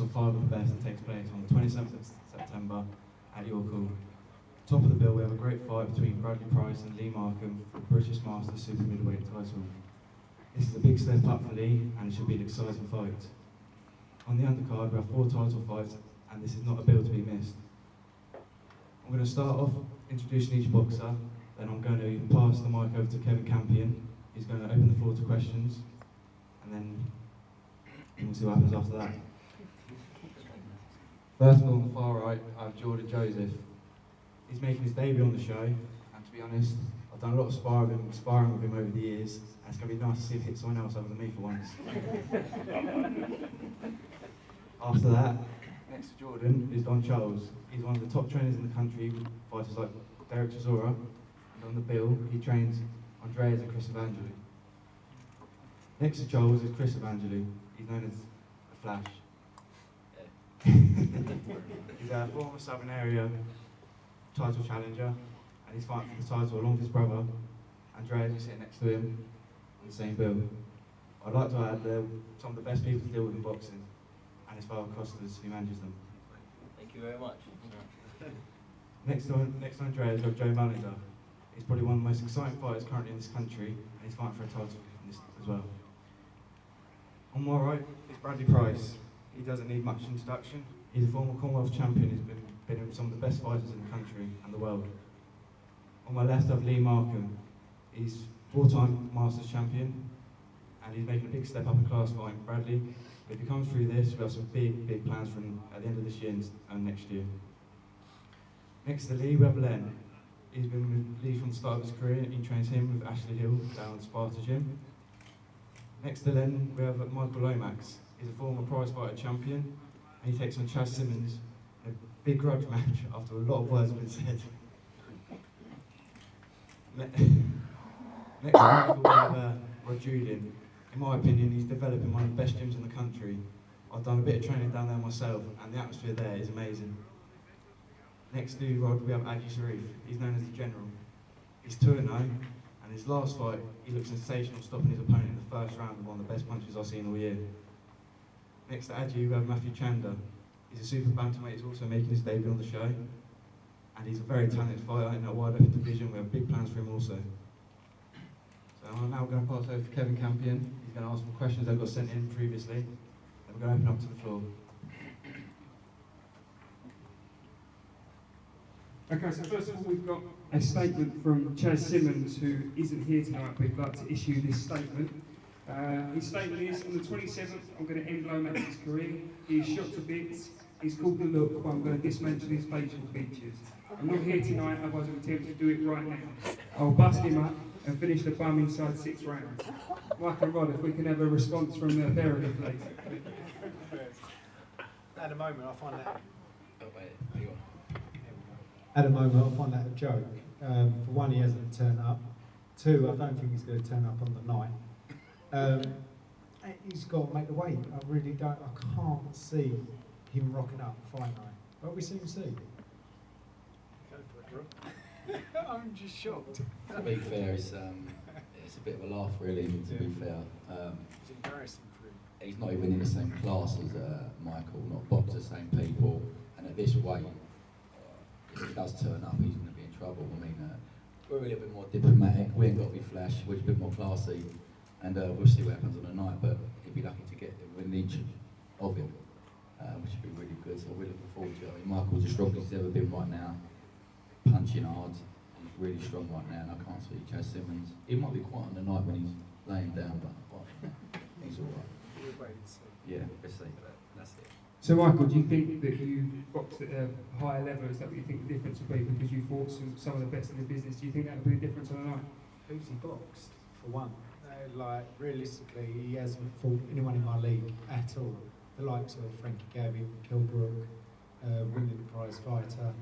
on 5 of the best that takes place on the 27th of September at York Hall. Top of the bill, we have a great fight between Bradley Price and Lee Markham for the British Masters Super Middleweight title. This is a big step up for Lee, and it should be an exciting fight. On the undercard, we have 4 title fights, and this is not a bill to be missed. I'm going to start off introducing each boxer, then I'm going to pass the mic over to Kevin Campion. He's going to open the floor to questions, and then we'll see what happens after that. First of all, on the far right, I have Jordan Joseph. He's making his debut on the show, and to be honest, I've done a lot of sparring with him over the years, and it's going to be nice to see him hit someone else other than me for once. After that, next to Jordan is Don Charles. He's one of the top trainers in the country, with fighters like Derek Chisora, and on the bill, he trains Andreas and Chris Evangeli. Next to Charles is Chris Evangeli. He's known as the Flash. He's a former Southern Area title challenger, and he's fighting for the title along with his brother, Andreas, who's sitting next to him on the same bill. I'd like to add they're some of the best people to deal with in boxing, and his father Costas, who manages them. Thank you very much. Next to Andreas, we have Joe Malinger. He's probably one of the most exciting fighters currently in this country, and he's fighting for a title in this as well. On my right is Bradley Price. He doesn't need much introduction. He's a former Commonwealth champion who's been with some of the best fighters in the country and the world. On my left I have Lee Markham. He's 4-time Masters champion, and he's making a big step up in class fighting Bradley. But if he comes through this, we have some big plans for him at the end of this year and next year. Next to Lee, we have Len. He's been with Lee from the start of his career. He trains him with Ashley Hill down at the Sparta gym. Next to Len, we have Michael Lomax. He's a former prize fighter champion, and he takes on Chaz Simmons in a big grudge match after a lot of words have been said. Next to Michael, we have Rod Julian. In my opinion, he's developing one of the best gyms in the country. I've done a bit of training down there myself, and the atmosphere there is amazing. Next to Rod, we have Adji Sharif. He's known as the General. He's 2-0, and his last fight, he looked sensational, stopping his opponent in the first round with one of the best punches I've seen all year. Next to Adji, we have Matthew Chanda. He's a super bantamweight, he's also making his debut on the show. And he's a very talented fighter in that wide open division. We have big plans for him also. So I'm now going to pass over to Kevin Campion. He's going to ask some questions that got sent in previously. And we're going to open up to the floor. Okay, so first of all, we've got a statement from Chaz Simmons, who isn't here tonight, but he'd like to issue this statement. His statement is, on the 27th, I'm going to end Lomax's career. He is shot to bits. He's called the look, but I'm going to dismantle his facial features. I'm not here tonight, otherwise I'll attempt to do it right now. I'll bust him up and finish the bum inside 6 rounds. Mike and Rod, if we can have a response from the Verity, please. At the moment, I find that. Oh, wait, hang on. At the moment, I find that a joke. For one, he hasn't turned up. 2, I don't think he's going to turn up on the night. He's got to make the weight. I really don't. I can't see him rocking up fight night. But we soon see. I'm just shocked. To be fair, it's a bit of a laugh, really. To be fair, It's embarrassing for him. he's not even in the same class as Michael, not boxed the same people, and at this weight, if he does turn up, he's going to be in trouble. I mean, we're a little bit more diplomatic. We ain't got to be flash. We're a bit more classy, and we'll see what happens on the night. But he'd be lucky to get within an inch of him, which would be really good. So we're looking forward to it. I mean, Michael's the strongest he's ever been right now, punching hard. He's really strong right now, and I can't see Chaz Simmons. He might be quiet on the night when he's laying down, but he's all right. Yeah, let's see. That's it. So, Michael, do you think that you boxed at a higher level? Is that what you think the difference would be? Because you fought some of the best in the business. Do you think that would be the difference on the night? Who's he boxed, for one? Like, realistically, he hasn't fought anyone in my league at all. The likes of Frankie Gavin, Kilbrook, winning the prize fighter,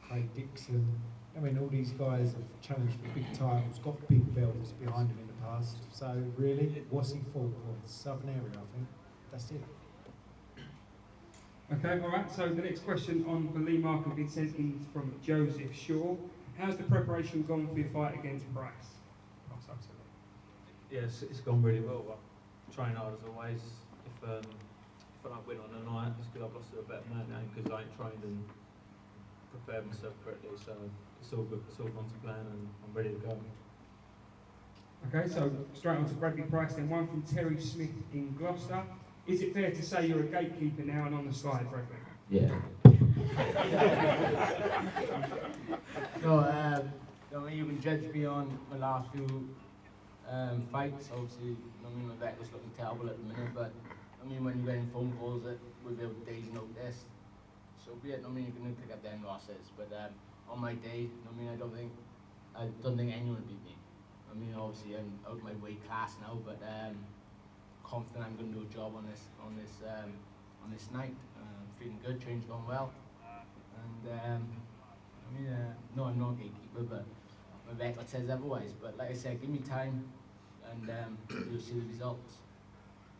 Craig Dixon. I mean, all these guys have challenged for big titles, got big belts behind him in the past. So, really, what's he fought for? The Southern area, I think. That's it. Okay, all right. So the next question on the Lee Markham has been sent in from Joseph Shaw. How's the preparation gone for your fight against Bryce? Pass up to Lee. Yes, it's gone really well. I train hard as always. If feel like winning on the night. It's because I've lost to a better man now because I ain't trained and prepared myself correctly. So it's all good. It's all gone to plan, and I'm ready to go. Okay, so straight on to Bradley Price then, one from Terry Smith in Gloucester. Is it fair to say you're a gatekeeper now and on the slide, Bradley? Yeah. So, I mean, you can judge me on my last few fights. Obviously, I mean, my back is looking terrible at the minute, but I mean, when you're getting phone calls that without days' notice, so be it. I mean, you can pick up them losses, but on my day, I mean, I don't think anyone will beat me. I mean, obviously, I'm out of my weight class now, but confident I'm going to do a job on this night. Feeling good, training's going well, and I mean, no, I'm not a gatekeeper, but my record says otherwise. But like I said, give me time, and you'll see the results.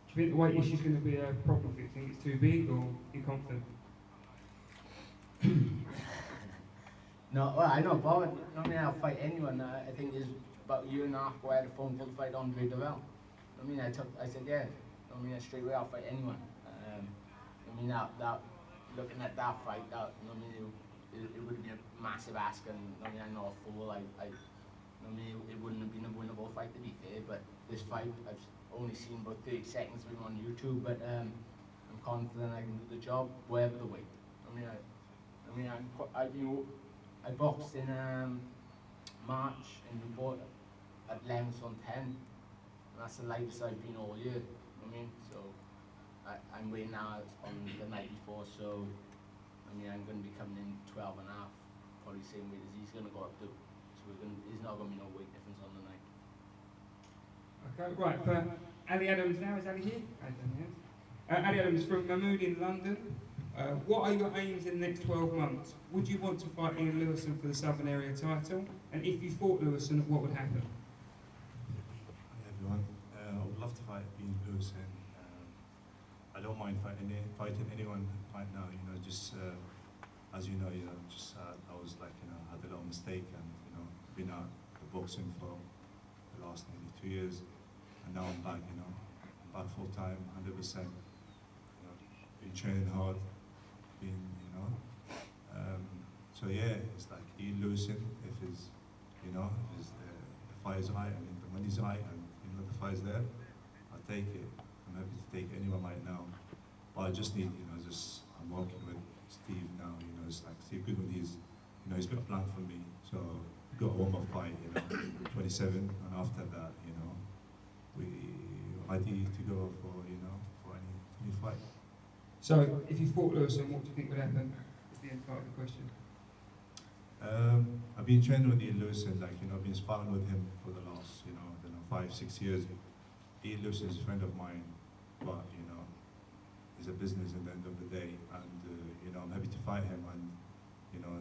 Do you think the weight issue's going to be a problem? Do you think it's too big, or are you confident? No, well, I know, Bob. I mean, I'll fight anyone. I think there's about a year and a half where I had a phone call to fight Andre Deville. I mean, I said, yeah. I mean, straight away, I'll fight anyone. I mean, looking at that fight, I mean, it would be a massive ask, and I mean, I'm not a fool. I mean, it wouldn't have been a winnable fight to be fair, but this fight, I've only seen about 30 seconds of him on YouTube, but I'm confident I can do the job, whatever the weight. I boxed in March in Newport at 11 on 10, and that's the lightest I've been all year. I mean, so I'm weighing now on the night before, so I mean, I'm going to be coming in 12 and a half, probably the same weight as he's going to go up to. So there's not going to be no weight difference on the night. Okay, right, for Ali Adams now, is Ali here? Ali Adams from Mahmood in London. What are your aims in the next 12 months? Would you want to fight Ian Lewison for the Southern Area title? And if you fought Lewison, what would happen? Hi everyone. I would love to fight Ian Lewison. I don't mind fighting anyone right now. You know, just as you know, just I was like, had a little mistake, and been out of boxing for the last nearly 2 years, and now I'm back. I'm back full time, 100%. Been training hard. So yeah, it's like Ian Lewison, if his, if the fire's right, I mean the money's right, and the fire's there, I'll take it. I'm happy to take anyone right now, but I just need, I'm working with Steve now. It's like Steve Goodwin. He's got a plan for me. So we've got a warm-up fight, 27, and after that, we ready to go for any fight. So, if you fought Lewison, what do you think would happen? Is the end part of the question. I've been training with Ian Lewison, I've been sparring with him for the last, 5-6 years. Ian Lewison is a friend of mine, but, it's a business at the end of the day, and, I'm happy to fight him, and,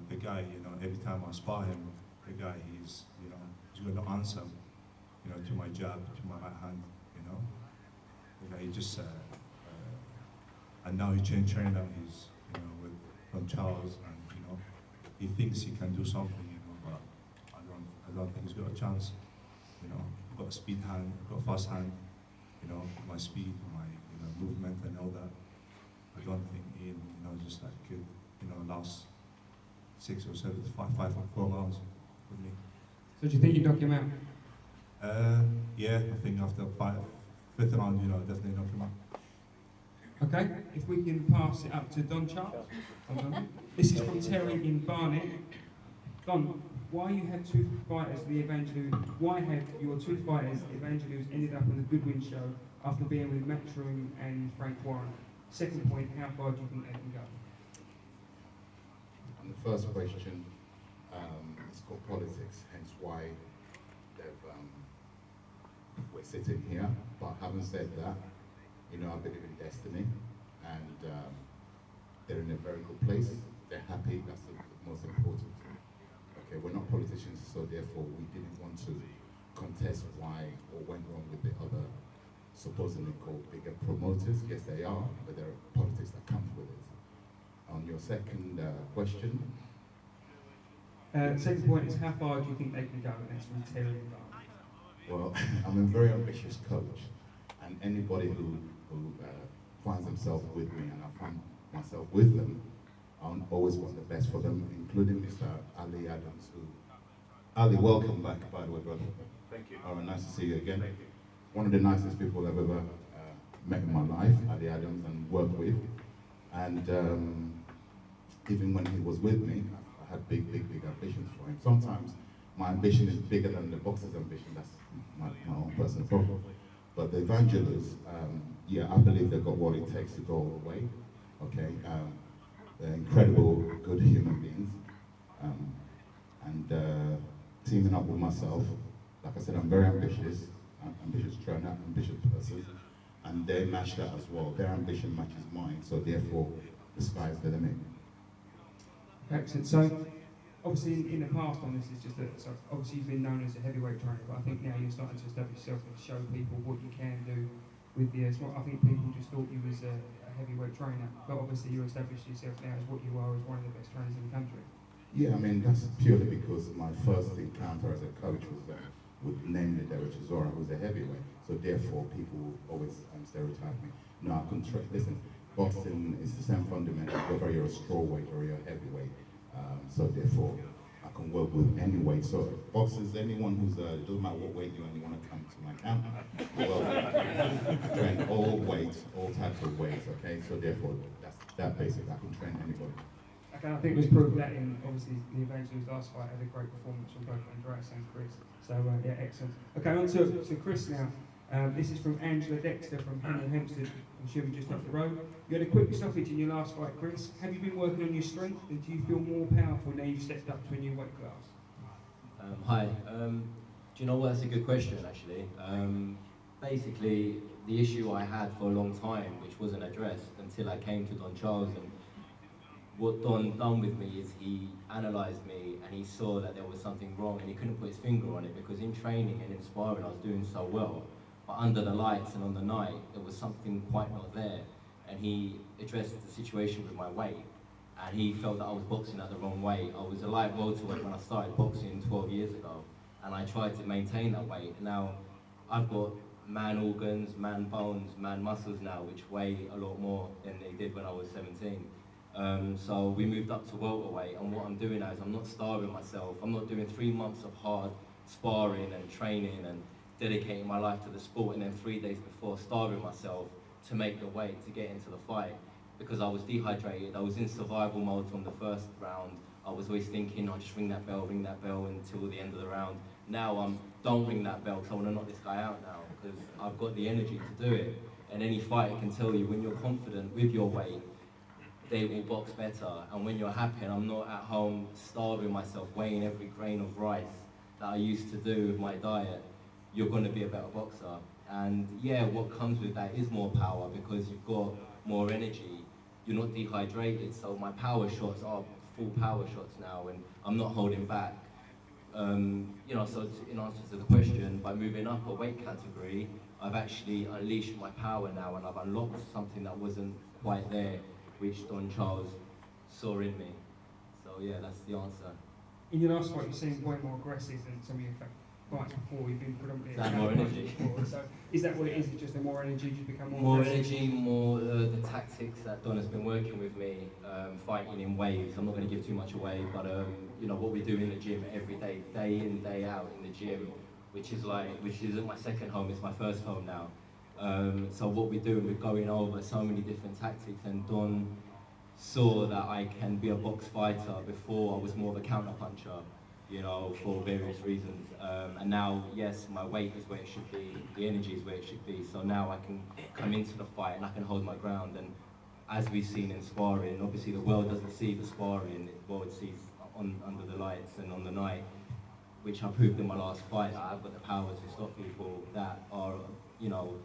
the guy, every time I spar him, the guy, he's going to answer, to my jab, to my right hand, The guy, he just, and now he changed trainer, he's, from Charles, and, he thinks he can do something, but I don't think he's got a chance. I've got a speed hand, I've got a fast hand, my speed, my movement and all that. I don't think Ian, just could, last 6 or 7, 5 or 4 rounds with me. So do you think you knock him out? Yeah, I think after 5th round, definitely knock him out. Okay, if we can pass it up to Don Charles. This is from Terry in Barnet. Don, why you had two fighters, why have your two fighters, Evangelus, ended up on the Goodwin show after being with Matchroom and Frank Warren? Second point, how far do you think they can go? On the first question, it's called politics, hence why we're sitting here. But having said that, I believe in destiny, and they're in a very good place. They're happy, that's the most important. Okay, we're not politicians, so therefore we didn't want to contest why or went wrong with the other supposedly called bigger promoters. Yes, they are, but there are politics that comes with it. On your second question. Second point is, how far do you think they can go? And that's from Terry in Barnet. Well, I'm a very ambitious coach, and anybody who finds himself with me and I find myself with them, I always want the best for them, including Mr. Ali Adams, who... Ali, welcome back, by the way, brother. Thank you. All right, nice to see you again. One of the nicest people I've ever met in my life, Ali Adams, and worked with. And even when he was with me, I had big ambitions for him. Sometimes my ambition is bigger than the boxer's ambition. That's my own personal problem. But the evangelists, yeah, I believe they've got what it takes to go all the way. Okay, they're incredible, good human beings. And teaming up with myself, like I said, I'm very ambitious. I'm ambitious trainer, ambitious person, and they match that as well. Their ambition matches mine, so therefore, the sky's the limit. Excellent. So, obviously, in the past on this, is just that, so obviously you've been known as a heavyweight trainer, but I think now you're starting to establish yourself and show people what you can do with the. I think people just thought you was a heavyweight trainer, but obviously you established yourself now as what you are, as one of the best trainers in the country. Yeah, I mean, that's purely because my first encounter as a coach was with namely Derek Chisora, who's a heavyweight. So therefore, people always stereotype me. No, I couldn't listen, boxing is the same fundamental, whether you're a strawweight or you're a heavyweight. So therefore, I can work with any weight. So boxers, anyone who's, it doesn't matter what weight you want to come to my camp. Well, I train all weights, all types of weights, okay? So therefore, that's that basic. I can train anybody. Okay, I think it was proved that in, obviously, the Evangelist last fight had a great performance from both Andreas and Chris. So, yeah, excellent. Okay, on to Chris now. This is from Angela Dexter from Hemel Hempstead. I'm sure we just up the road. You had a quick stoppage in your last fight, Chris. Have you been working on your strength, and do you feel more powerful now you've stepped up to a new weight class? Hi. Do you know what? That's a good question, actually. Basically, the issue I had for a long time, which wasn't addressed until I came to Don Charles, and what Don done with me is he analysed me and he saw that there was something wrong and he couldn't put his finger on it because in training and in sparring I was doing so well, but under the lights and on the night there was something quite not there, and he addressed the situation with my weight and he felt that I was boxing at the wrong weight. I was a light welterweight when I started boxing 12 years ago and I tried to maintain that weight. Now I've got man organs, man bones, man muscles now which weigh a lot more than they did when I was 17. So we moved up to welterweight, and what I'm doing now is I'm not starving myself. I'm not doing 3 months of hard sparring and training and dedicating my life to the sport, and then 3 days before starving myself to make the weight to get into the fight because I was dehydrated. I was in survival mode from the first round. I was always thinking, I'll just ring that bell until the end of the round. Now don't ring that bell because I want to knock this guy out now because I've got the energy to do it. And any fighter can tell you when you're confident with your weight, they will box better, and when you're happy and I'm not at home starving myself, weighing every grain of rice that I used to do with my diet, you're going to be a better boxer. And yeah, what comes with that is more power because you've got more energy, you're not dehydrated, so my power shots are full power shots now and I'm not holding back. You know, so in answer to the question, by moving up a weight category, I've actually unleashed my power now and I've unlocked something that wasn't quite there, which Don Charles saw in me. So yeah, that's the answer. In your last fight, you seemed way more aggressive than some of your fights before. You've been predominantly... That more energy. Before. So is that what it is? It's just the more energy, you become more More aggressive? energy, more the tactics that Don has been working with me, fighting in waves. I'm not going to give too much away, but you know what we do in the gym every day, day in, day out in the gym, which isn't my second home, it's my first home now. So what we do, we're going over so many different tactics, and Don saw that I can be a box fighter. Before I was more of a counter puncher, you know, for various reasons. And now, yes, my weight is where it should be, the energy is where it should be. So now I can come into the fight and I can hold my ground. And as we've seen in sparring, obviously the world doesn't see the sparring, the world sees under the lights and on the night, which I proved in my last fight. I've got the power to stop people that are, you know,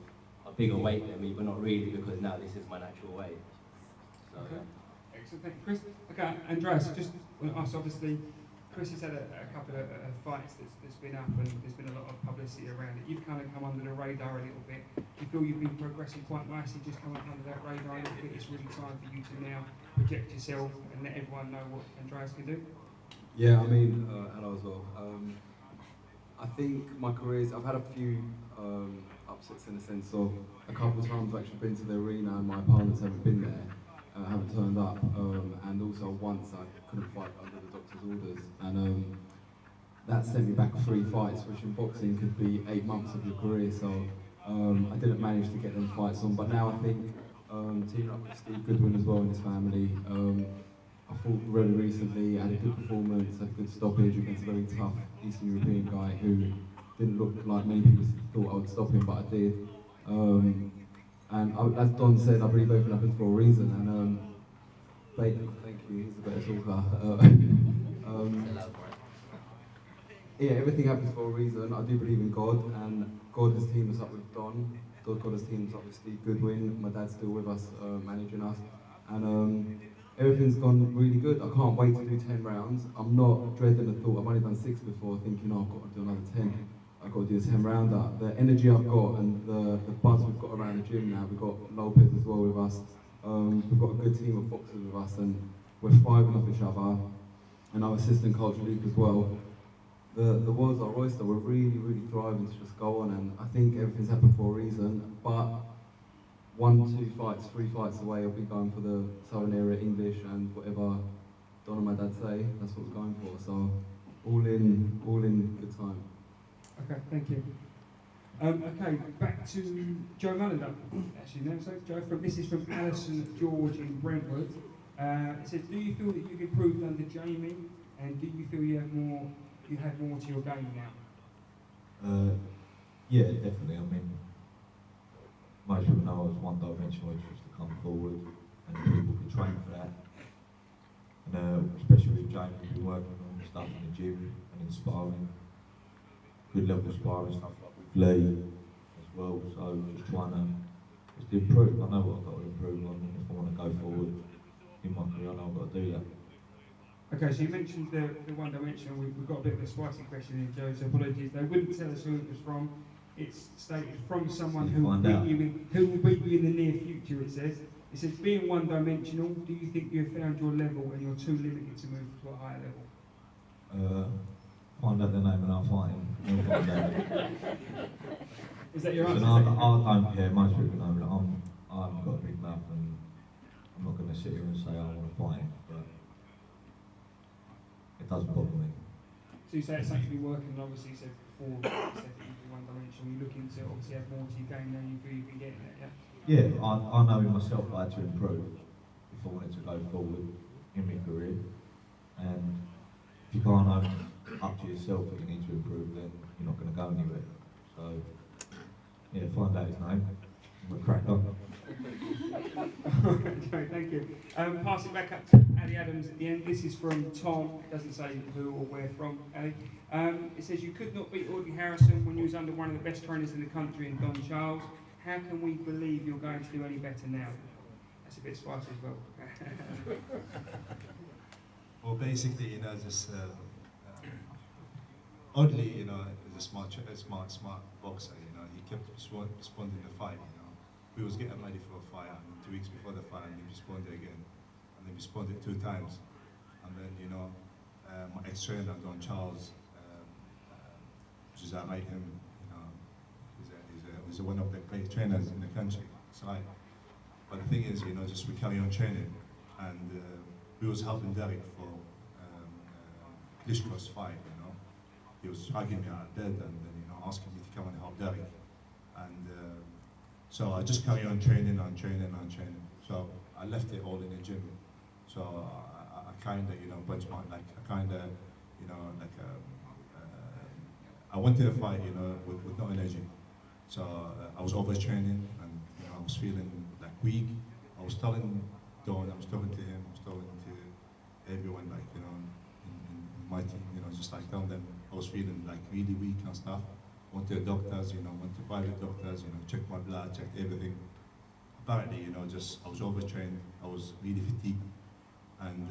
a bigger weight than me, but not really, because now this is my natural weight. So, okay. Excellent, thank you, Chris. Okay, Andreas, just want to ask, obviously, Chris has had a couple of fights that's been up and there's been a lot of publicity around it. You've kind of come under the radar a little bit. You feel you've been progressing quite nicely, just coming under that radar a little bit. It's really time for you to now project yourself and let everyone know what Andreas can do. Yeah, I mean, hello as well. I think my career's, I've had a few upsets in the sense of a couple of times I've actually been to the arena and my opponents haven't been there, haven't turned up, and also once I couldn't fight under the doctor's orders, and that sent me back 3 fights, which in boxing could be 8 months of your career, so I didn't manage to get them fights on, but now I think teaming up with Steve Goodwin as well and his family, I fought very recently, had a good performance, had a good stoppage against a very tough Eastern European guy who didn't look like many people thought I would stop him, but I did. As Don said, I believe everything happens for a reason, and thank you, he's a better talker. Yeah, everything happens for a reason. I do believe in God, and God has teamed us up with Don. God has teamed us up with Steve Goodwin. My dad's still with us, managing us, and everything's gone really good. I can't wait to do 10 rounds. I'm not dreading the thought. I've only done 6 before, thinking, oh, I've got to do another 10. I've got to do a 10 rounder. The energy I've got and the buzz we've got around the gym now. We've got Lopez as well with us. We've got a good team of boxers with us, and we're thriving off each other. And our assistant coach Luke as well. The world's our oyster. We're really, really thriving to just go on, and I think everything's happened for a reason. But 1, 2 fights, 3 fights away, I'll be going for the Southern area English and whatever Don and my dad say. That's what we're going for. So all in good time. Okay, thank you. Okay, back to Joe Mullender. Actually, no, so Joe, this is from Alison George in Brentwood. It says, do you feel that you've improved under Jamie, and do you feel you have more to your game now? Yeah, definitely. I mean, most people know I was one-dimensional, which was to come forward, and people could train for that. And especially with Jamie, we've been working on stuff in the gym and in sparring, good level sparring stuff like with Lee as well. So just trying to improve. I know what I've got to improve on if I want to go forward in my career. I know I've got to do that. Okay, so you mentioned the one dimensional. We've got a bit of a spicy question here, Joe, so apologies. They wouldn't tell us who it was from. It's stated from someone who will beat you in the near future, it says. It says, being one dimensional, do you think you have found your level and you're too limited to move to a higher level? Find out the name and I'll fight him. Is that your answer? I don't care, most people know that I haven't got a big mouth, and I'm not going to sit here and say I want to fight him, but it doesn't bother me. So you say it's actually working, and obviously you said before, you said that you do one dimensional, you're looking to obviously have more to your game now, you feel you can get it, yeah? Yeah, I know in myself I had to improve if I wanted to go forward in my career, and if you can't own up to yourself that you need to improve, then you're not going to go anywhere. So, yeah, find out his name, and we'll crack on. Okay, thank you. Pass it back up to Ali Adams at the end. This is from Tom. It doesn't say who or where from, Ali. It says, you could not beat Audley Harrison when you was under one of the best trainers in the country in Don Charles. How can we believe you're going to do any better now? That's a bit spicy as well. Well, basically, you know, just Audley, you know, is a smart boxer. You know, he kept responding to the fight. You know, we was getting ready for a fight, and 2 weeks before the fight, and he responded again, and he responded 2 times, and then you know, my ex-trainer Don Charles, which is I rate him, you know, he's one of the great trainers in the country. So but the thing is, you know, just we carry on training, and we was helping Derek for Klitschko's fight. You know, he was dragging me out of bed and then you know asking me to come and help Derek, and so I just carry on training. So I left it all in the gym. So I kind of, you know, benchmark, like I kind of, you know, like I went to the fight, you know, with no energy. So I was overtraining, and you know, I was feeling like weak. I was telling Don, I was talking to him, I was talking to everyone, like, you know, in my team, you know, just like telling them I was feeling like really weak and stuff. Went to the doctors, you know, went to private doctors, you know, checked my blood, checked everything. Apparently, you know, just I was overtrained, I was really fatigued, and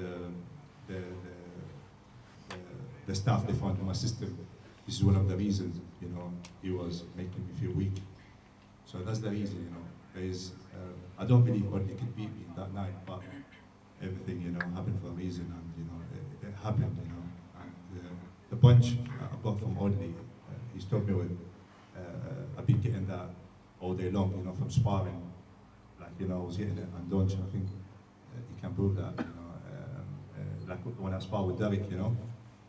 the staff they found in my system, this is one of the reasons, you know, he was making me feel weak. So that's the reason, you know. There's, I don't believe Audley could beat me that night, but everything, you know, happened for a reason, and you know, it happened, you know. And the punch I got from Audley, he stopped me with, I've been getting that all day long, you know, from sparring. Like, you know, I was hitting it and Donch, I think he can prove that, you know. Like when I spar with Derek, you know,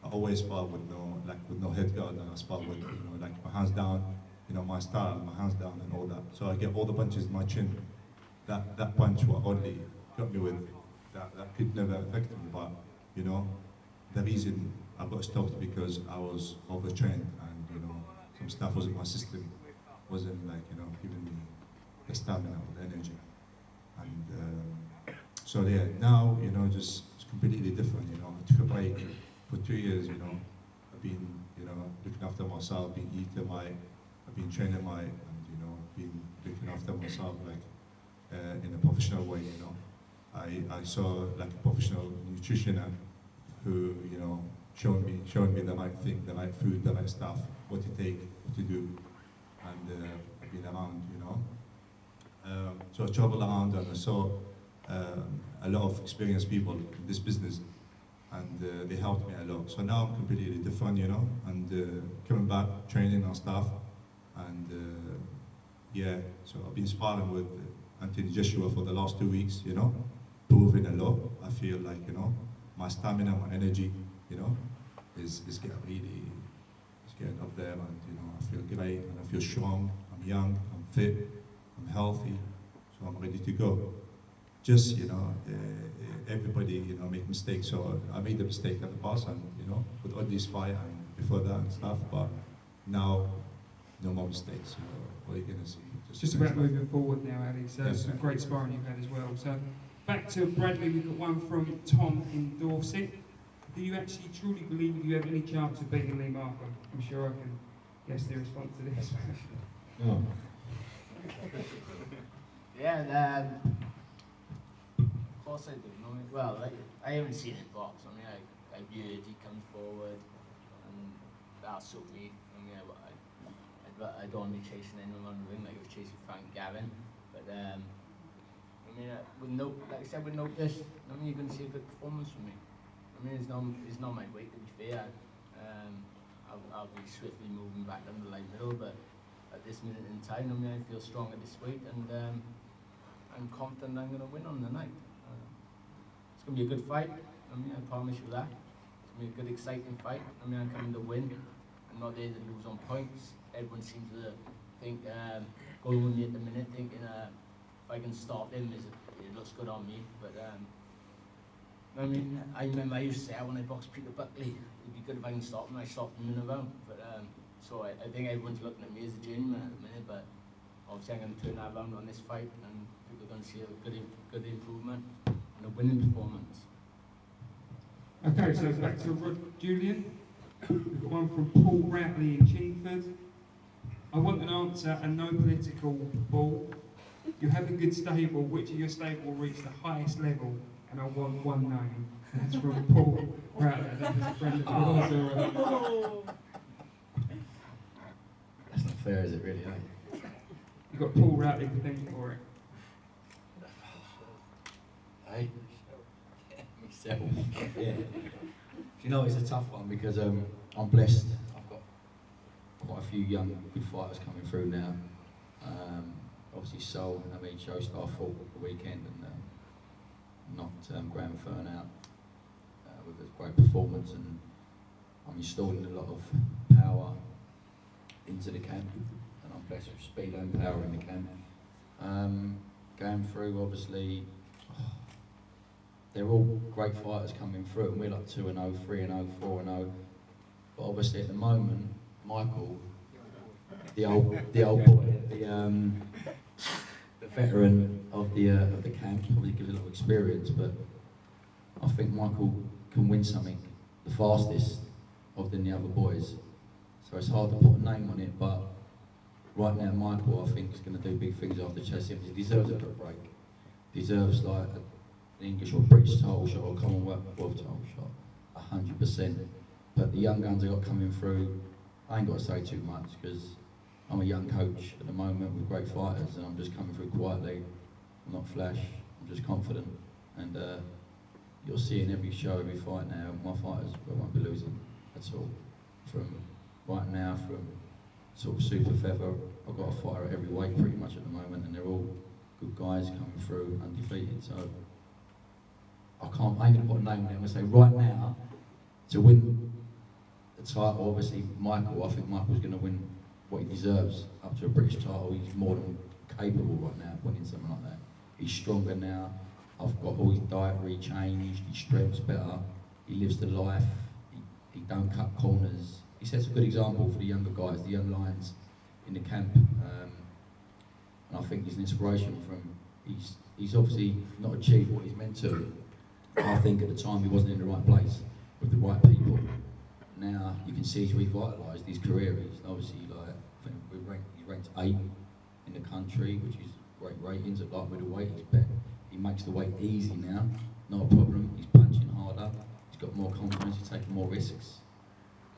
I always spar with no head guard, and I spar with, you know, like my hands down, you know, my style, my hands down and all that. So I get all the punches in my chin. That punch what only got me with, that could never affect me, but, you know, the reason I got stopped because I was overtrained and, you know, some stuff was in my system, wasn't like, you know, giving me the stamina or the energy. And so yeah, now, you know, just it's completely different, you know. I took a break for 2 years, you know. I've been, you know, looking after myself, been eating right, I've been training right, and, you know, been looking after myself like in a professional way, you know. I saw like a professional nutritioner who, you know, showing me the right thing, the right food, the right stuff, what to take, what to do, and I've been around, you know. So I traveled around and I saw a lot of experienced people in this business, and they helped me a lot. So now I'm completely different, you know, and coming back, training and stuff, and yeah, so I've been sparring with Anthony Joshua for the last 2 weeks, you know, proving a lot. I feel like, you know, my stamina, my energy, you know, is getting really, it's getting up there, and, you know, I feel great, and I feel strong, I'm young, I'm fit, I'm healthy, so I'm ready to go. Just, you know, everybody, you know, make mistakes, so I made a mistake in the past, and, you know, with all this fight and before that and stuff, but now, no more mistakes, so what are you going to see? Just about moving forward now, Ali, so some great sparring you've had as well. So back to Bradley, we've got one from Tom in Dorset. Do you actually truly believe you have any chance of beating Lee Markham? I'm sure I can guess the response to this. No. Yeah, of course I do. I mean, well, I haven't seen him box. I mean, I heard he comes forward, and that'll suit me. I mean, I don't want to be chasing anyone on the ring like I was chasing Frank Gavin. But I mean, with no, like I said, with no dish, I mean, you're going to see a good performance from me. I mean, it's not my weight, to be fair. I'll be swiftly moving back down the light middle, but at this minute in time, I mean, I feel strong at this weight, and I'm confident I'm going to win on the night. It's going to be a good fight. I mean, I promise you that. It's going to be a good, exciting fight. I mean, I'm coming to win. I'm not there to lose on points. Everyone seems to think, going with me at the minute, thinking if I can stop him, it looks good on me. But I mean, I remember I used to say when I boxed Peter Buckley, it'd be good if I can stop him. I stopped him in a round. But so I think everyone's looking at me as a journeyman at the minute. But obviously, I'm going to turn that around on this fight, and people are going to see a good improvement and a winning performance. Okay, so back to Rod Julian. We've got one from Paul Ratley in Chingford. I want an answer and no political ball. You have a good stable. Which of your stable reached the highest level? And I want one name. That's from Paul Ratley. That was a friend of yours. That's not fair, is it really? Eh? You've got Paul Ratley to thank for it. Hey? Myself. Yeah. You know, it's a tough one because I'm blessed. I've got quite a few young, good fighters coming through now. Obviously, Sol, I mean, Showstar fought the weekend and knocked Graham Fern out with a great performance, and I'm installing a lot of power into the camp, and I'm blessed with speed and power in the camp. Going through, obviously, they're all great fighters coming through, and we're like 2-0, 3-0, 4-0. But obviously, at the moment, Michael, the old boy, the veteran of the camp, probably gives a lot of experience. But I think Michael can win something the fastest of than the other boys. So it's hard to put a name on it, but right now, Michael, I think, is going to do big things after Chess Simmons. He deserves a good break. Deserves like an English or British title shot or Commonwealth title shot, 100%. But the young guns I got coming through, I ain't got to say too much because I'm a young coach at the moment with great fighters, and I'm just coming through quietly. I'm not flash. I'm just confident, and you'll see in every show, every fight now, my fighters won't be losing at all. From right now, from sort of super feather. I've got a fighter at every weight pretty much at the moment, and they're all good guys coming through undefeated. So I ain't gonna put a name on it. I'm gonna say right now, to win the title, obviously Michael, I think Michael's gonna win what he deserves up to a British title. He's more than capable right now of winning something like that. He's stronger now. I've got all his dietary changed, his strength's better, he lives the life, he don't cut corners. He sets a good example for the younger guys, the young lions in the camp. And I think he's an inspiration for him. He's obviously not achieved what he's meant to. I think at the time he wasn't in the right place with the right people. Now you can see he's revitalised his career. He's obviously like, I think he's ranked 8 in the country, which is great ratings at light middleweight. He makes the weight easy now, not a problem. He's punching harder. He's got more confidence. He's taking more risks.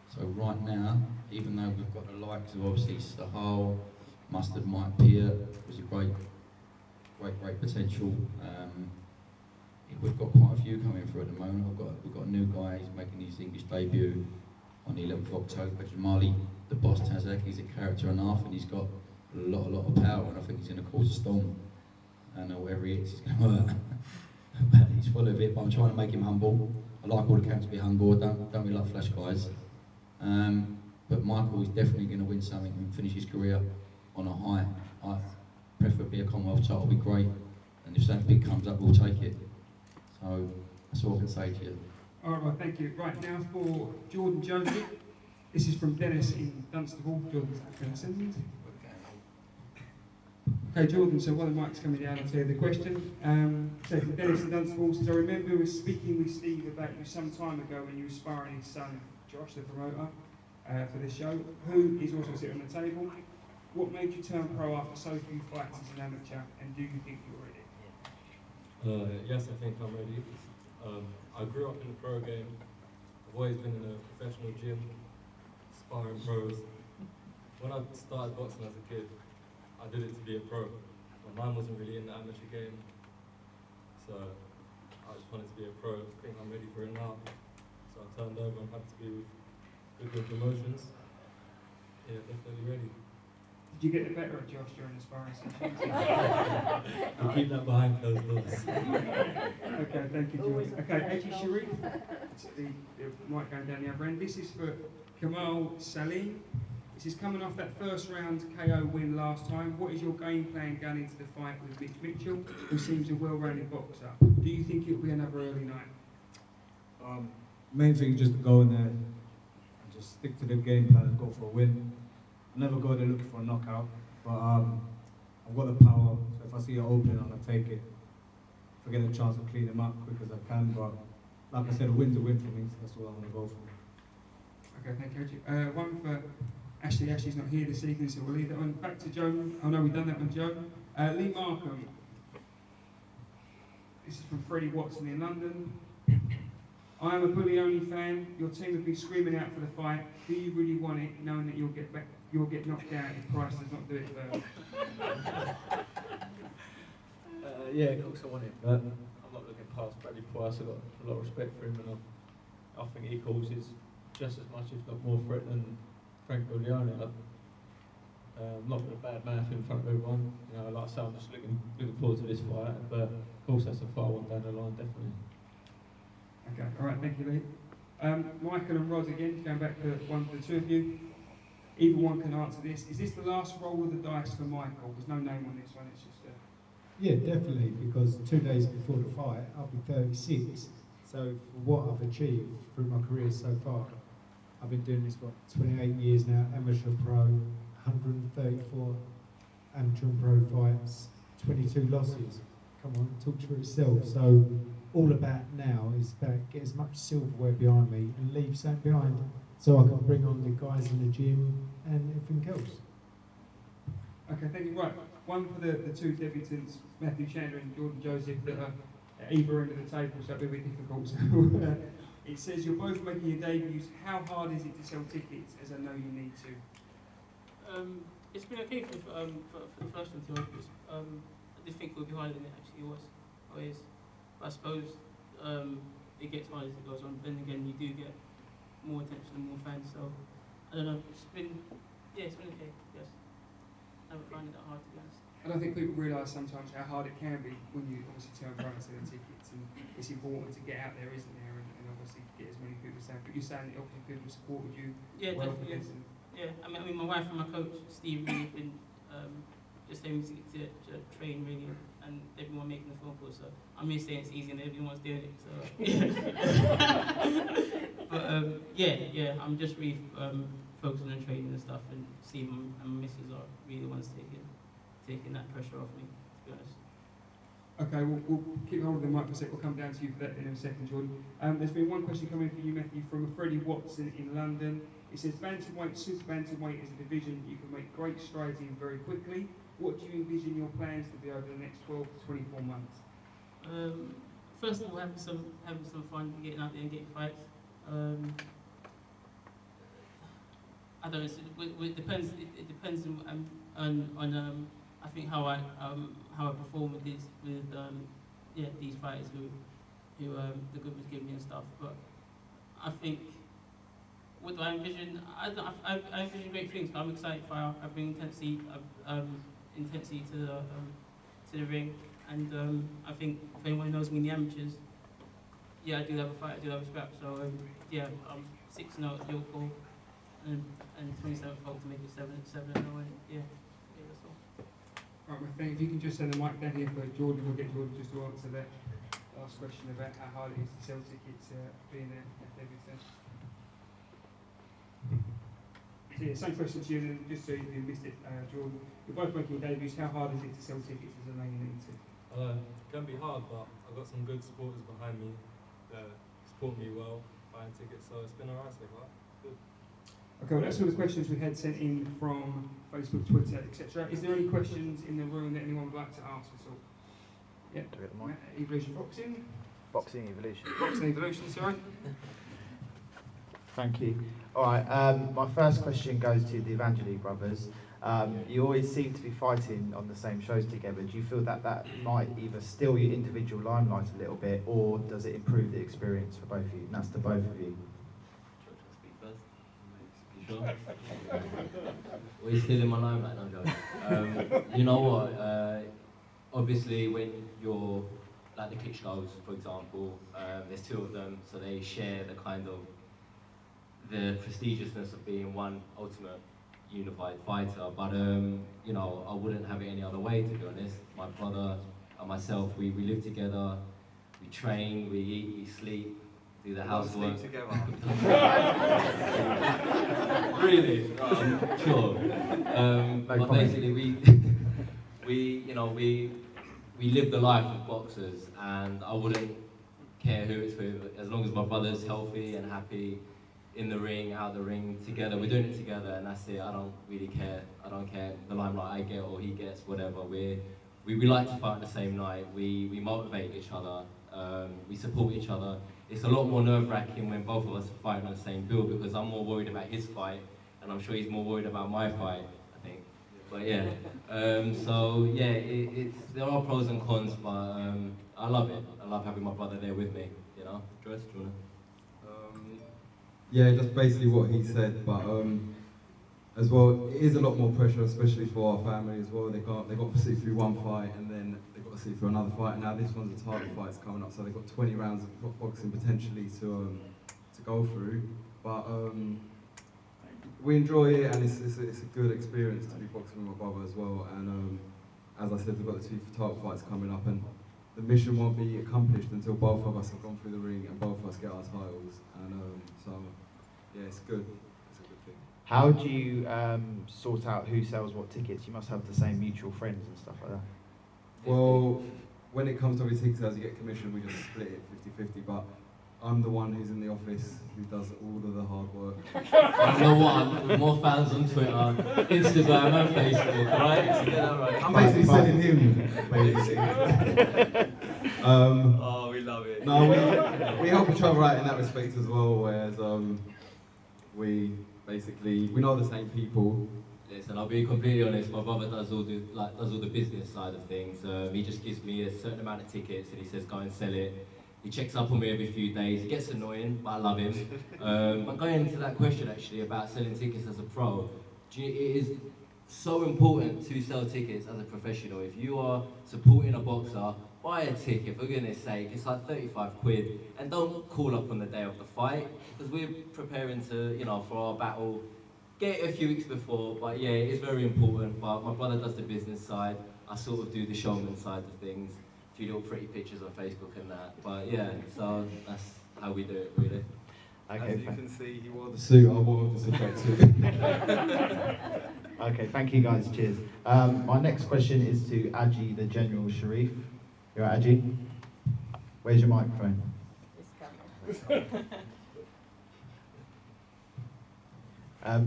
So right now, even though we've got the likes of obviously Sahal, Mustard, Mike Peart, was a great potential. We've got quite a few coming through at the moment. We've got a new guy. He's making his English debut on the 11th of October. Jamali, the boss Tazak. He's a character and a half, and he's got a lot of power. And I think he's going to cause a storm. And whatever he hits, he's going to hurt. He's full of it, but I'm trying to make him humble. I like all the camps to be humble. Don't really like flash guys. But Michael is definitely going to win something and finish his career on a high. Preferably a Commonwealth title would be great. And if something big comes up, we'll take it. So that's all I can say to you. All right, thank you. Right, now for Jordan Joseph. This is from Dennis in Dunstable. Jordan's going to send. Okay, Jordan, so while the mic's coming down, I'll tell you the question. So from Dennis in Dunstable says, I remember speaking with Steve about you some time ago when you were sparring his son, Josh, the promoter, for this show, who is also sitting on the table. What made you turn pro after so few fights as an amateur, and do you think you're ready? Yes, I think I'm ready. I grew up in the pro game. I've always been in a professional gym, sparring pros. When I started boxing as a kid, I did it to be a pro. My mind wasn't really in the amateur game, so I just wanted to be a pro. I think I'm ready for it now. So I turned over. I'm happy to be with Goodwin Promotions. Yeah, definitely ready. Did you get the better of Josh during the sparring sessions? We'll keep that behind closed doors. Okay, thank you, Jordan. Okay, Eji Sharif, the mic going down the other end. This is for Kamal Salim. This is coming off that first round KO win last time. What is your game plan going into the fight with Mitch Mitchell, who seems a well-rounded boxer? Do you think it'll be another early night? Main thing is just to go in there and just stick to the game plan and go for a win. I never go there looking for a knockout, but I've got the power, so if I see an opening, I'm going to take it. If I get a chance to clean him up quick as I can, but like I said, a win's a win for me, so that's what I'm going to go for. Okay, thank you, Eji. One for Ashley. Ashley's not here this evening, so we'll leave that one. Back to Joe. Oh no, we've done that one, Joe. Lee Markham. This is from Freddie Watson in London. I am a bully-only fan. Your team have been screaming out for the fight. Do you really want it, knowing that you'll get knocked out if Price does not do it first? Yeah, of course I want it, but I'm not looking past Bradley Price. I've got a lot of respect for him, and I think he causes just as much, if not more, threat than Frank Buglioni. I'm not going to bad mouth him in front of everyone. You know, like I say, I'm just looking forward to this fight, but of course that's a fight I want down the line, definitely. Okay, all right, thank you, Lee. Michael and Rod again, going back to one for the two of you. Either one can answer this. Is this the last roll of the dice for Michael? There's no name on this one, it's just a... Yeah, definitely, because 2 days before the fight, I'll be 36. So for what I've achieved through my career so far, I've been doing this, 28 years now, amateur pro, 134 amateur and pro fights, 22 losses. Come on, talk for itself. So all about now is about get as much silverware behind me and leave something behind so I can bring on the guys in the gym and everything else. Okay, thank you. Right, one for the two debutants, Matthew Chandler and Jordan Joseph, that are at either end of the table, so it'll be a bit difficult. So, it says you're both making your debuts. How hard is it to sell tickets, as I know you need to? It's been okay for the first one, to be honest. I did think it would be harder than it actually was, or is. But I suppose it gets harder as it goes on. Then again, you do get more attention and more fans. So I don't know. It's been Yeah, it's been okay. Yes, I haven't found it that hard to be honest. I don't think people realise sometimes how hard it can be when you obviously turn pro and selling tickets, and it's important to get out there, isn't there, and obviously get as many people as possible. But you're saying that obviously people supported you. Yeah, well definitely. for this and Yeah, I mean, my wife and my coach Steve really have been just aiming to train really, and everyone making the phone call. So I'm really saying it's easy and everyone's doing it. So but yeah, I'm just really focusing on training and stuff, and Steve and my missus are really the ones taking that pressure off me, to be honest. Okay, we'll keep hold of the mic for a sec. We'll come down to you for that in a second, Jordan. There's been one question coming for you, Matthew, from Freddie Watson in London. It says, bantamweight, super bantamweight is a division you can make great strides in very quickly. What do you envision your plans to be over the next 12 to 24 months? First of all, having some fun, getting out there and getting fights. I don't know. It depends. It depends on I think how I perform with these fighters who the Goodwin's give me and stuff. But I think, what do I envision? I envision great things. I'm excited for I bring intensity to the ring, and I think if anyone knows me in the amateurs, yeah, I do have a fight. I do have a scrap. So yeah, I'm 6-0 at Yorkville, and 27th hope to make it 7-0. And yeah, that's all. Right, my friend, if you can just send the mic down here for Jordan, we'll get Jordan just to answer that last question about how hard it is to sell tickets being at Davidson. So yeah, same question to you, and just so you missed it, Jordan. You're both making debuts. How hard is it to sell tickets as a main event? It can be hard, but I've got some good supporters behind me that support me well, buying tickets, so it's been alright so far. Good. Okay, well, that's all the questions we had sent in from Facebook, Twitter, etc. Is there any questions in the room that anyone would like to ask at all? Yeah. Evolution Boxing? Boxing Evolution. Boxing Evolution, sorry. Thank you. All right, my first question goes to the Evangeli brothers. You always seem to be fighting on the same shows together. Do you feel that that might either steal your individual limelight a little bit, or does it improve the experience for both of you? And that's to both of you. Sure. Well, you're still in my limelight, no joke. You know what? Obviously, when you're like the Klitschko's, for example, there's two of them, so they share the kind of the prestigiousness of being one ultimate unified fighter. But you know, I wouldn't have it any other way, to be honest. My brother and myself, we live together, we train, we eat, we sleep. Do the housework. Sleep together. Really? Sure. But basically, we live the life of boxers, and I wouldn't care who it's with, as long as my brother's healthy and happy, in the ring, out the ring, together. We're doing it together, and that's it. I don't really care. I don't care the limelight I get or he gets, whatever. We like to fight on the same night. We motivate each other. We support each other. It's a lot more nerve-wracking when both of us are fighting on the same bill, because I'm more worried about his fight, and I'm sure he's more worried about my fight, I think. But yeah, so yeah, there are pros and cons, but I love it. I love having my brother there with me, you know? Joyce, do you wanna? Yeah, just basically what he said, but as well, it is a lot more pressure, especially for our family as well. They've got to sit through one fight, and then they've got to sit through another fight, and now this one's a title fight's coming up, so they've got 20 rounds of boxing potentially to go through. But we enjoy it, and it's a good experience to be boxing with my brother as well. And as I said, we've got the 2 title fights coming up, and the mission won't be accomplished until both of us have gone through the ring and both of us get our titles. And so, yeah, it's good. It's a good thing. How do you sort out who sells what tickets? You must have the same mutual friends and stuff like that. Well, when it comes to every ticket sales, you get commission, we just split it 50-50, but I'm the one who's in the office who does all of the hard work. I'm the one with more fans on Twitter, Instagram and Facebook, right? Yeah, right. I'm basically selling him, basically. Oh, we love it. No, we help each other out in that respect as well, whereas we know the same people. Listen, I'll be completely honest, my brother does all the business side of things. He just gives me a certain amount of tickets and he says go and sell it. He checks up on me every few days. It gets annoying, but I love him. But going into that question actually about selling tickets as a pro, it is so important to sell tickets as a professional. If you are supporting a boxer, buy a ticket, for goodness sake. It's like 35 quid. And don't call up on the day of the fight, because we're preparing to, you know, for our battle. Get it a few weeks before, but yeah, it is very important. But my brother does the business side. I sort of do the showman side of things. A few little pretty pictures on Facebook and that. But yeah, so that's how we do it, really. Okay, As you can see, he wore the suit, I wore just a tracksuit. Okay, thank you guys, cheers. My next question is to Aji, the General Sharif. You're right, Aji? Where's your microphone?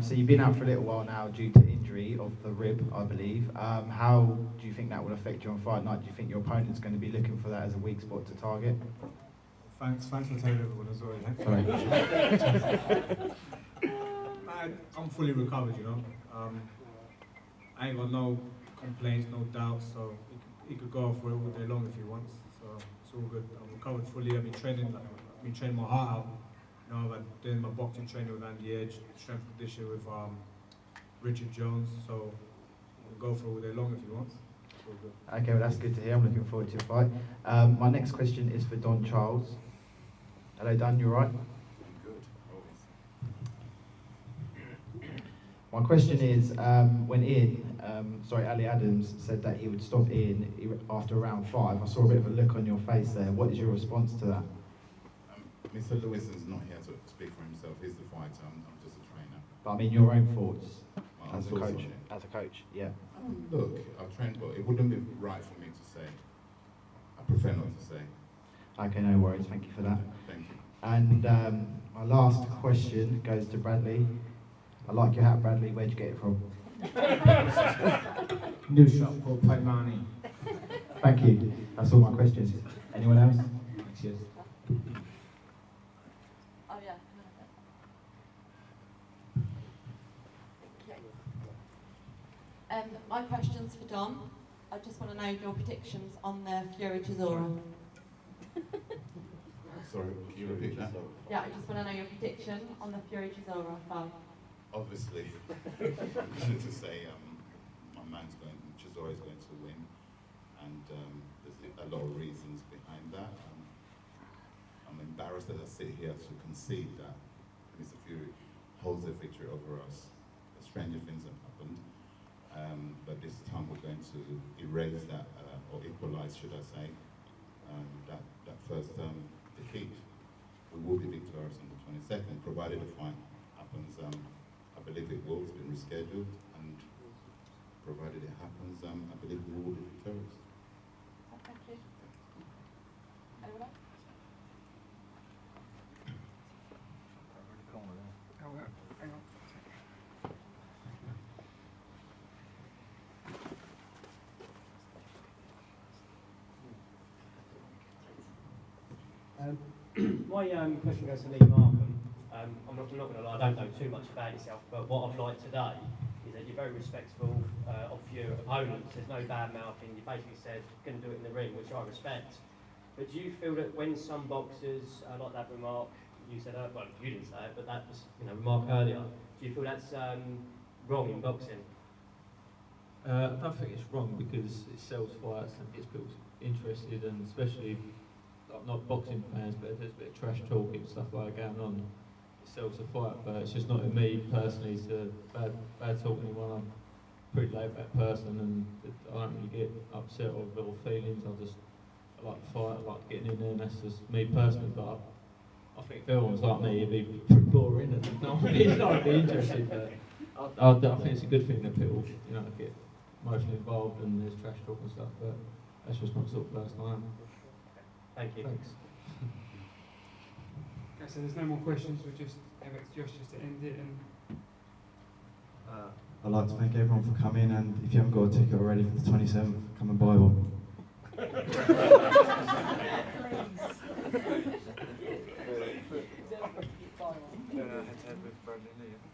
So you've been out for a little while now due to injury of the rib, I believe. How do you think that will affect you on fight night? Do you think your opponent's going to be looking for that as a weak spot to target? Thanks for telling everyone as well, I'm fully recovered, you know. I ain't got no complaints, no doubts, so he could go for it all day long if he wants. So it's all good. I'm recovered fully. I've been training my heart out. You know, I've been doing my boxing training with Andy Edge, strength conditioning with Richard Jones. So he can go for it all day long if he wants. It's all good. Okay, well that's good to hear. I'm looking forward to your fight. My next question is for Don Charles. Hello, Don. You all right? My question is, when Ali Adams said that he would stop Ian after round 5, I saw a bit of a look on your face there. What is your response to that? Mr. Lewison's not here to speak for himself. He's the fighter. I'm just a trainer. But I mean, your own thoughts as a thoughts coach. on it. As a coach, yeah. Look, I've trained, but it wouldn't be right for me to say. I prefer not to say. Okay, no worries. Thank you for that. Thank you. And my last question goes to Bradley. I like your hat, Bradley. Where'd you get it from? New shop called Paimani. Thank you. That's all my questions. Anyone else? Cheers. Oh yeah. My question's for Don. I just want to know your predictions on the Fury Chisora. Sorry, can you repeat that? Yeah, I just want to know your prediction on the Fury Chisora fight. Obviously, to say my man's Chisora is going to win, and there's a lot of reasons behind that. I'm embarrassed that I sit here to concede that Mr. Fury holds the victory over us. Stranger things have happened, but this time we're going to erase that, or equalize, should I say, that first defeat. We will be victorious on the 22nd, provided the fight happens. I believe it will. It's been rescheduled, and provided it happens, I believe we will be victorious. Thank you. Anyone else? My question goes to Lee Markham. I'm not going to lie, I don't know too much about yourself, but what I've liked today is that you're very respectful of your opponents. There's no bad mouthing. You basically said, going to do it in the ring, which I respect. But do you feel that when some boxers, like that remark you said, well, you didn't say it, but that was, remark earlier, do you feel that's wrong in boxing? I don't think it's wrong because it sells fights and gets people interested, and especially not boxing fans, but there's a bit of trash talking and stuff like that going on. It sells the fight, but it's just not in me personally to bad talk anyone. I'm a pretty laid back person, and I don't really get upset or little feelings. I like the fight, I like getting in there, and that's just me personally. But I think if everyone's like me, it'd be pretty boring and no one would be interested. But I think it's a good thing that people, get emotionally involved and there's trash talk and stuff. But that's just not the sort of person I am. Thank you. Thanks. Okay, so there's no more questions. We'll just have it to Josh just to end it. And I'd like to thank everyone for coming, and if you haven't got a ticket already for the 27th, come and buy one. head-to-head with Bradley Lee.